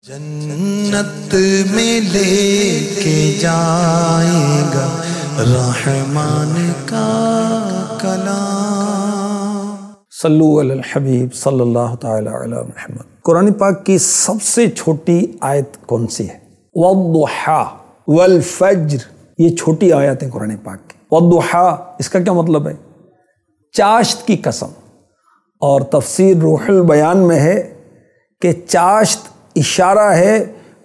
जन्नत में लेके जाएगा रहमान का कलाम। सल्लु अलल हबीब सल्लल्लाहु तआला अला मुहम्मद। कुरान पाक की सबसे छोटी आयत कौन सी है? वद्दुहा वल फज्र। ये छोटी आयत है कुरान पाक की। वद्दुहा इसका क्या मतलब है? चाश्त की कसम। और तफसीर रूहुल बयान में है कि चाश्त इशारा है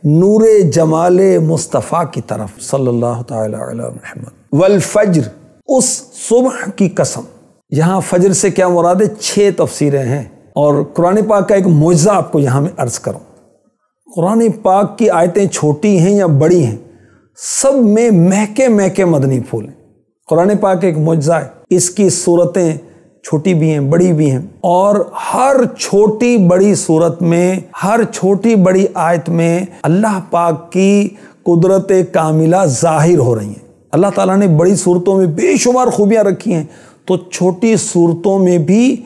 नूरे जमाले मुस्तफ़ा की तरफ सल्लल्लाहु तआला अला मुहम्मद। वल फज्र, उस सुबह की कसम। यहाँ फज्र से क्या मुराद है? 6 तफसीरें हैं और कुरान पाक का एक मुअज्जा आपको यहाँ में अर्ज करूँ। कुरान पाक की आयतें छोटी हैं या बड़ी हैं, सब में महके महके मदनी फूल हैं। कुरान पाक एक मुअज्जा है। इसकी सूरतें छोटी भी हैं, बड़ी भी हैं, और हर छोटी बड़ी सूरत में, हर छोटी बड़ी आयत में अल्लाह पाक की कुदरत कामिला जाहिर हो रही हैं। अल्लाह ताला ने बड़ी सूरतों में बेशुमार खूबियाँ रखी हैं, तो छोटी सूरतों में भी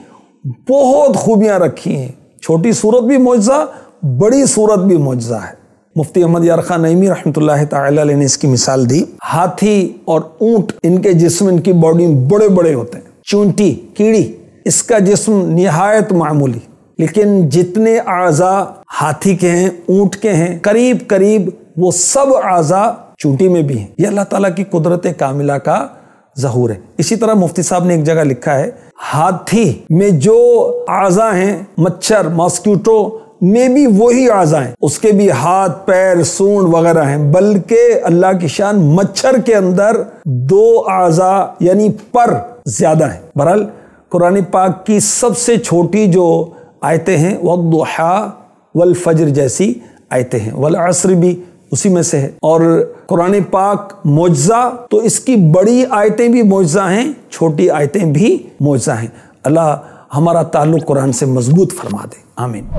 बहुत खूबियाँ रखी हैं। छोटी सूरत भी मुअज्जा, बड़ी सूरत भी मुअज्जा है। मुफ्ती अहमद यार खान नईमी रहमतुल्लाह ताला अलैह ने इसकी मिसाल दी। हाथी और ऊंट, इनके जिस्म, इनकी बॉडी बड़े बड़े होते हैं। चूंटी, कीड़ी, इसका जिस्म निहायत मामूली, लेकिन जितने आज़ा हाथी के हैं, ऊंट के हैं, करीब करीब वो सब आज़ा चूंटी में भी हैं। ये अल्लाह ताला की कुदरत कामिला का ज़हूर है। इसी तरह मुफ्ती साहब ने एक जगह लिखा है, हाथी में जो आज़ा हैं, मच्छर, मॉस्किटो में भी वही आज़ा हैं, उसके भी हाथ, पैर, सूंड वगैरह हैं, बल्कि अल्लाह की शान मच्छर के अंदर 2 आज़ा यानी पर ज्यादा है। बहरहाल कुरान पाक की सबसे छोटी जो आयतें हैं वद्दुहा वल फज्र जैसी आयतें हैं। वल असर भी उसी में से है। और कुरान पाक मुअज्जा, तो इसकी बड़ी आयतें भी मुअज्जा हैं, छोटी आयतें भी मुअज्जा हैं। अल्लाह हमारा ताल्लुक़ कुरान से मजबूत फरमा दे। आमीन।